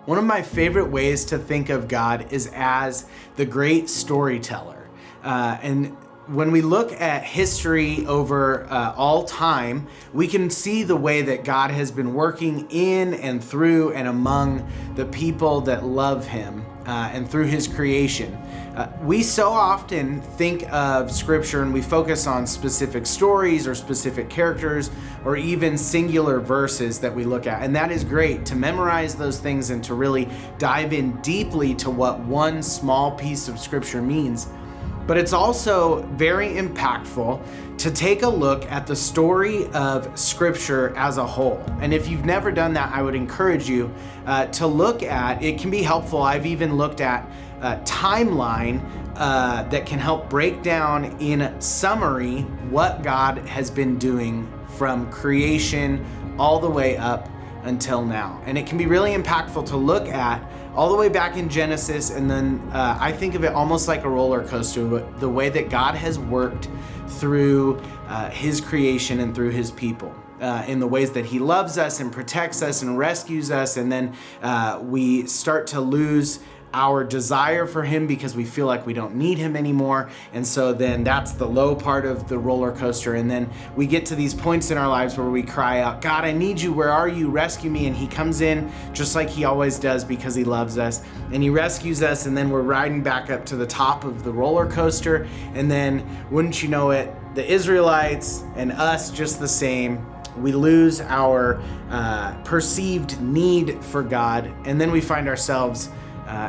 One of my favorite ways to think of God is as the great storyteller. And when we look at history over all time, we can see the way that God has been working in and through and among the people that love him and through his creation. We so often think of scripture and we focus on specific stories or specific characters or even singular verses that we look at. And that is great to memorize those things and to really dive in deeply to what one small piece of scripture means. But it's also very impactful to take a look at the story of scripture as a whole. And if you've never done that, I would encourage you to look at, it can be helpful. I've even looked at a timeline that can help break down in summary what God has been doing from creation all the way up until now. And it can be really impactful to look at all the way back in Genesis, and then I think of it almost like a roller coaster, the way that God has worked through his creation and through his people. In the ways that he loves us and protects us and rescues us, and then we start to lose our desire for him because we feel like we don't need him anymore. And so then that's the low part of the roller coaster. And then we get to these points in our lives where we cry out, God, I need you. Where are you? Rescue me. And he comes in just like he always does because he loves us. And he rescues us. And then we're riding back up to the top of the roller coaster. And then wouldn't you know it, the Israelites and us just the same. We lose our perceived need for God. And then we find ourselves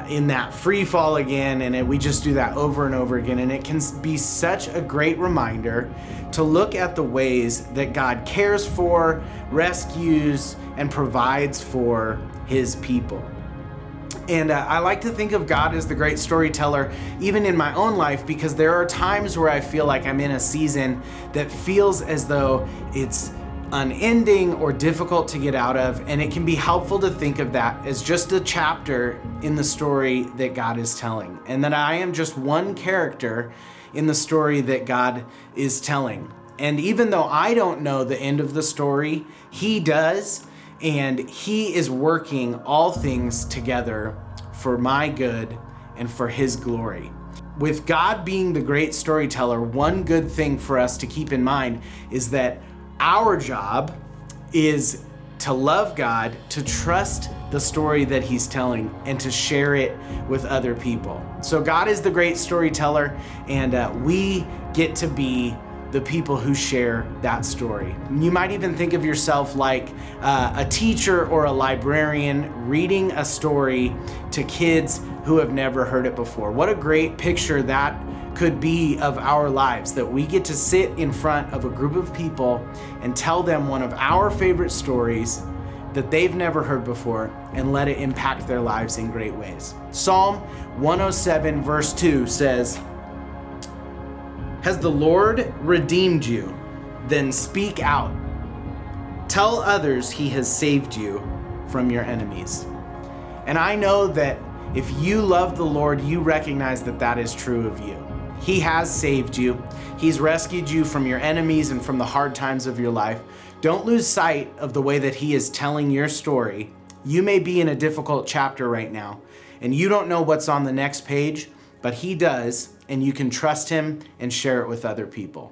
in that free fall again, and we just do that over and over again. And it can be such a great reminder to look at the ways that God cares for, rescues, and provides for his people. And I like to think of God as the great storyteller, even in my own life, because there are times where I feel like I'm in a season that feels as though it's unending or difficult to get out of, and it can be helpful to think of that as just a chapter in the story that God is telling, and that I am just one character in the story that God is telling. And even though I don't know the end of the story, he does, and he is working all things together for my good and for his glory. With God being the great storyteller, one good thing for us to keep in mind is that our job is to love God, to trust the story that he's telling, and to share it with other people. So God is the great storyteller, and we get to be the people who share that story. You might even think of yourself like a teacher or a librarian reading a story to kids who have never heard it before. What a great picture that could be of our lives, that we get to sit in front of a group of people and tell them one of our favorite stories that they've never heard before and let it impact their lives in great ways. Psalm 107 verse 2 says, "Has the Lord redeemed you? Then speak out. Tell others he has saved you from your enemies." And I know that if you love the Lord, you recognize that that is true of you. He has saved you. He's rescued you from your enemies and from the hard times of your life. Don't lose sight of the way that he is telling your story. You may be in a difficult chapter right now, and you don't know what's on the next page, but he does, and you can trust him and share it with other people.